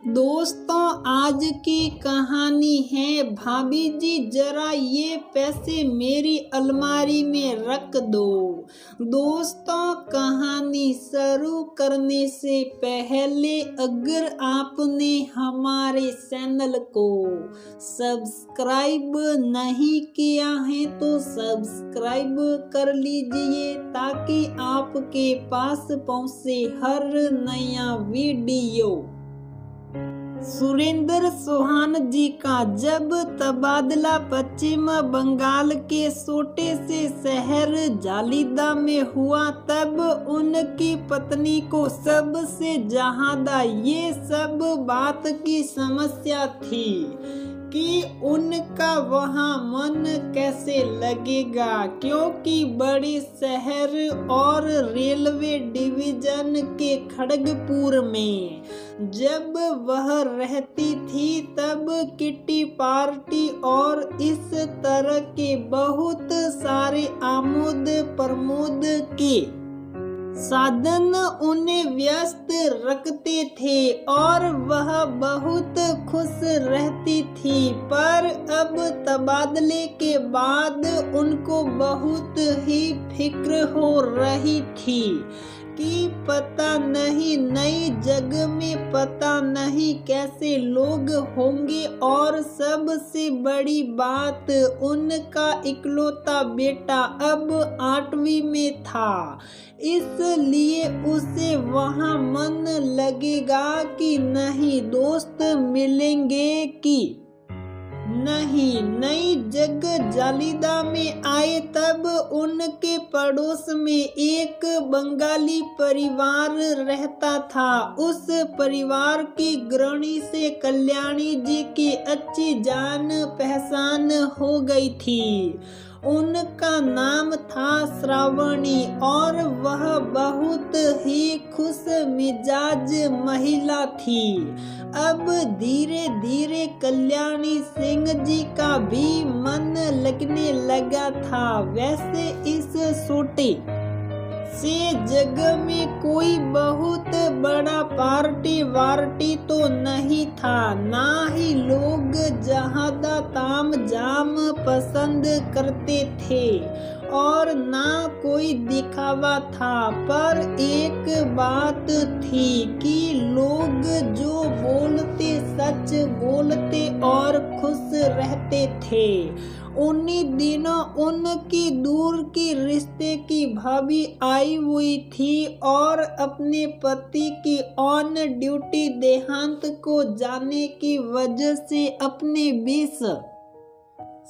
दोस्तों, आज की कहानी है भाभी जी जरा ये पैसे मेरी अलमारी में रख दो। दोस्तों, कहानी शुरू करने से पहले अगर आपने हमारे चैनल को सब्सक्राइब नहीं किया है तो सब्सक्राइब कर लीजिए ताकि आपके पास पहुंचे हर नया वीडियो। सुरेंद्र चौहान जी का जब तबादला पश्चिम बंगाल के छोटे से शहर झालिदा में हुआ तब उनकी पत्नी को सबसे ज्यादा ये सब बात की समस्या थी कि उनका वहाँ मन कैसे लगेगा, क्योंकि बड़े शहर और रेलवे डिवीजन के खड़गपुर में जब वह रहती थी तब किटी पार्टी और इस तरह के बहुत सारे आमोद प्रमोद के साधन उन्हें व्यस्त रखते थे और वह बहुत खुश रहती थी। पर अब तबादले के बाद उनको बहुत ही फिक्र हो रही थी कि पता नहीं नई जगह में पता नहीं कैसे लोग होंगे, और सबसे बड़ी बात उनका इकलौता बेटा अब 8वीं में था, इसलिए उसे वहाँ मन लगेगा कि नहीं, दोस्त मिलेंगे कि नहीं। नई जगह झालिदा में आए तब उनके पड़ोस में एक बंगाली परिवार रहता था। उस परिवार की गृहिणी से कल्याणी जी की अच्छी जान पहचान हो गई थी। उनका नाम था श्रावणी और वह बहुत ही खुश मिजाज महिला थी। अब धीरे धीरे कल्याणी सिंह जी का भी मन लगने लगा था। वैसे इस छोटे से जगह में कोई बहुत बड़ा पार्टी वार्टी तो नहीं था, ना ही लोग ज्यादा ताम झाम पसंद करते थे और ना कोई दिखावा था। पर एक बात थी कि लोग जो बोलते सच बोलते और खुश रहते थे। उन्हीं दिनों उनकी दूर की रिश्ते की भाभी आई हुई थी और अपने पति की ऑन ड्यूटी देहांत को जाने की वजह से अपने 20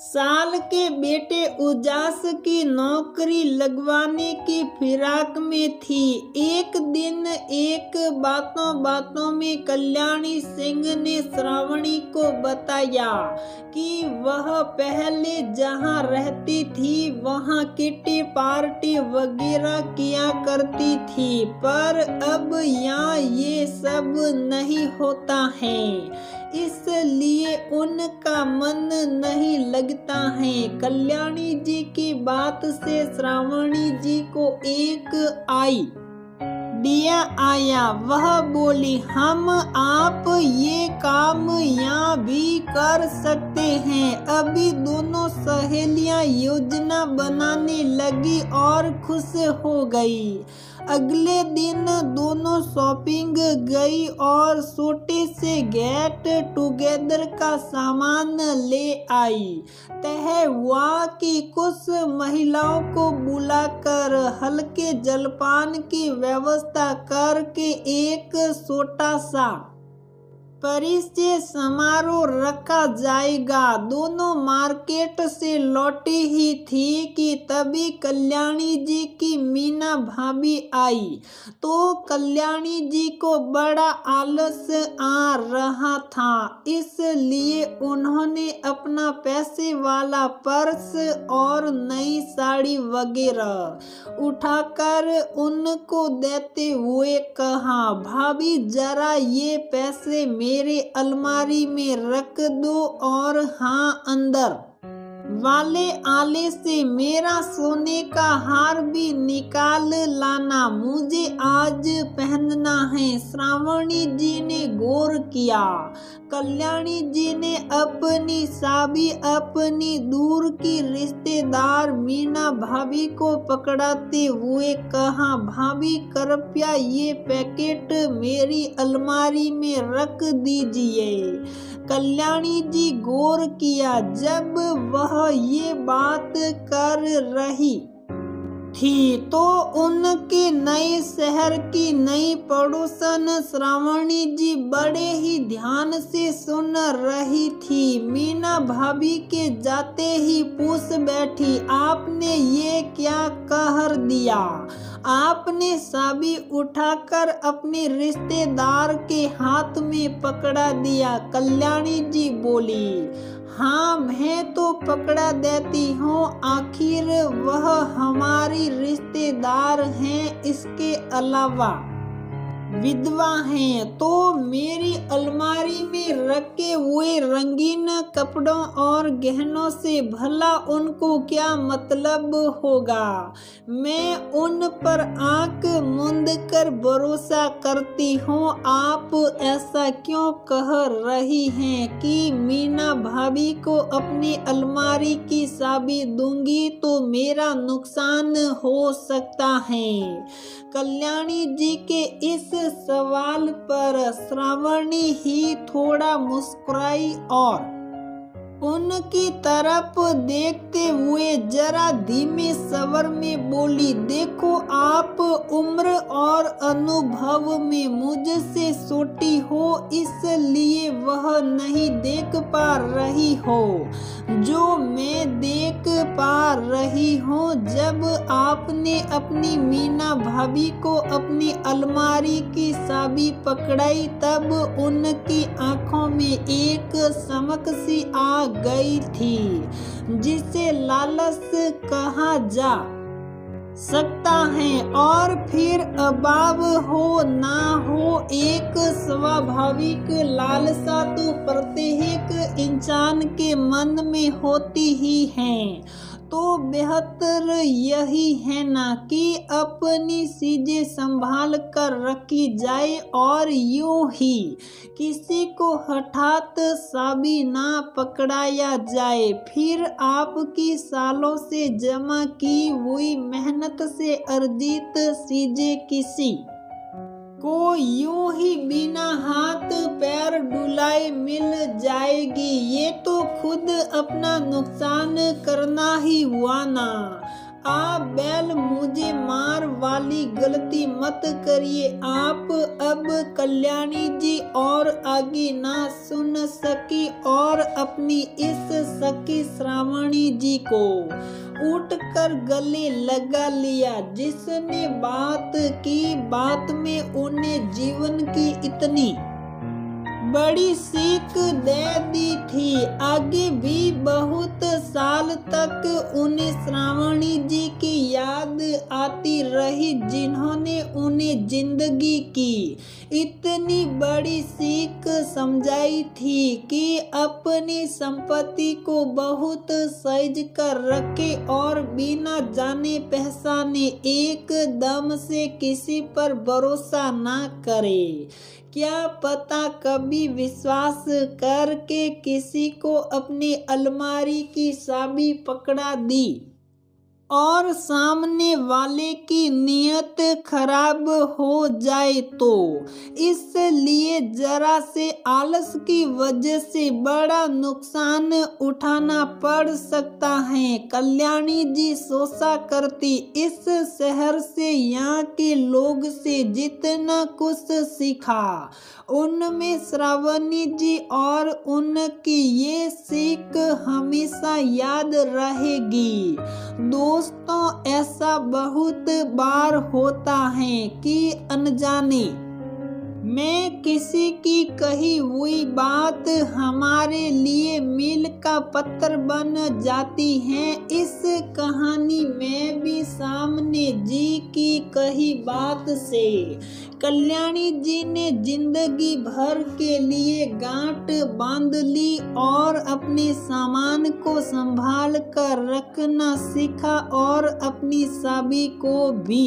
साल के बेटे उजास की नौकरी लगवाने की फिराक में थी। एक दिन एक बातों में कल्याणी सिंह ने श्रावणी को बताया कि वह पहले जहाँ रहती थी वहाँ किटी पार्टी वगैरह किया करती थी, पर अब यहाँ ये सब नहीं होता है, इसलिए उनका मन नहीं लगता है। कल्याणी जी की बात से श्रावणी जी को एक आइडिया आया। वह बोली, हम आप ये काम यहाँ भी कर सकते हैं। अभी दोनों सहेलियां योजना बनाने लगी और खुश हो गई। अगले दिन दोनों शॉपिंग गई और छोटे से गेट टुगेदर का सामान ले आई। तय हुआ कि कुछ महिलाओं को बुलाकर हल्के जलपान की व्यवस्था करके एक छोटा सा परिचय समारोह रखा जाएगा। दोनों मार्केट से लौटी ही थी कि तभी कल्याणी जी की मीना भाभी आई। तो कल्याणी जी को बड़ा आलस आ रहा था, इसलिए उन्होंने अपना पैसे वाला पर्स और नई साड़ी वगैरह उठाकर उनको देते हुए कहा, भाभी जरा ये पैसे मेरे अलमारी में रख दो और हाँ अंदर वाले आले से मेरा सोने का हार भी निकाल लाना, मुझे आज पहनना है। श्रावणी जी ने गौर किया। कल्याणी जी ने अपनी साबी अपनी दूर की रिश्तेदार मीना भाभी को पकड़ाते हुए कहा, भाभी कृपया ये पैकेट मेरी अलमारी में रख दीजिए। कल्याणी जी गौर किया। जब वह ये बात कर रही थी तो उनके नए शहर की नई पड़ोसन श्रावणी जी बड़े ही ध्यान से सुन रही थी। मीना भाभी के जाते ही पूछ बैठी, आपने ये क्या कह दिया? आपने चाबी उठाकर अपने रिश्तेदार के हाथ में पकड़ा दिया। कल्याणी जी बोली, हाँ मैं तो पकड़ा देती हूँ, आखिर वह हमारी रिश्तेदार हैं, इसके अलावा विधवा हैं। तो मेरी अलमारी में रखे हुए रंगीन कपड़ों और गहनों से भला उनको क्या मतलब होगा? मैं उन पर आंख मूंद कर भरोसा करती हूँ। आप ऐसा क्यों कह रही हैं कि मीना भाभी को अपनी अलमारी की चाबी दूंगी तो मेरा नुकसान हो सकता है? कल्याणी जी के इस सवाल पर श्रावणी ही थोड़ा मुस्कुराई और उनकी तरफ देखते हुए जरा धीमे स्वर में बोली, देखो आप उम्र और अनुभव में मुझसे छोटी हो, इसलिए वह नहीं देख पा रही हो जो मैं देख पा रही हूँ। जब आपने अपनी मीना भाभी को अपनी अलमारी की चाबी पकड़ाई तब उनकी आंखों में एक चमक सी आ गई थी, जिसे लालच कहा जा सकता है। और फिर अभाव हो ना हो, एक स्वाभाविक लालसा तो प्रत्येक इंसान के मन में होती ही है। तो बेहतर यही है ना कि अपनी चीजें संभाल कर रखी जाए और यूं ही किसी को हठात चाबी ना पकड़ाया जाए। फिर आपकी सालों से जमा की हुई मेहनत से अर्जित चीजें किसी को यूं ही बिना हाथ पैर डुलाए मिल जाएगी। ये तो खुद अपना नुकसान करना ही हुआ ना। आप बैल मुझे मार वाली गलती मत करिए। आप अब कल्याणी जी और आगे ना सुन सकी और अपनी इस सखी श्रावणी जी को उठकर गले लगा लिया, जिसने बात की बात में उन्हें जीवन की इतनी बड़ी सीख दे दी थी। आगे भी बहुत साल तक उन्हें श्रावणी जी की याद आती रही, जिन्होंने उन्हें जिंदगी की इतनी बड़ी सीख समझाई थी कि अपनी संपत्ति को बहुत सहेज कर रखे और बिना जाने पहचाने एकदम से किसी पर भरोसा ना करे। क्या पता कभी विश्वास करके किसी को अपनी अलमारी की चाबी पकड़ा दी और सामने वाले की नीयत खराब हो जाए तो इसलिए जरा से आलस की वजह से बड़ा नुकसान उठाना पड़ सकता है। कल्याणी जी सोचा करती, इस शहर से यहाँ के लोग से जितना कुछ सीखा उनमें श्रावणी जी और उनकी ये सीख हमेशा याद रहेगी। दोस्तों, ऐसा बहुत बार होता है कि अनजाने मैं किसी की कही हुई बात हमारे लिए मील का पत्थर बन जाती है। इस कहानी में भी सामने जी की कही बात से कल्याणी जी ने जिंदगी भर के लिए गांठ बांध ली और अपने सामान को संभाल कर रखना सीखा और अपनी साबी को भी।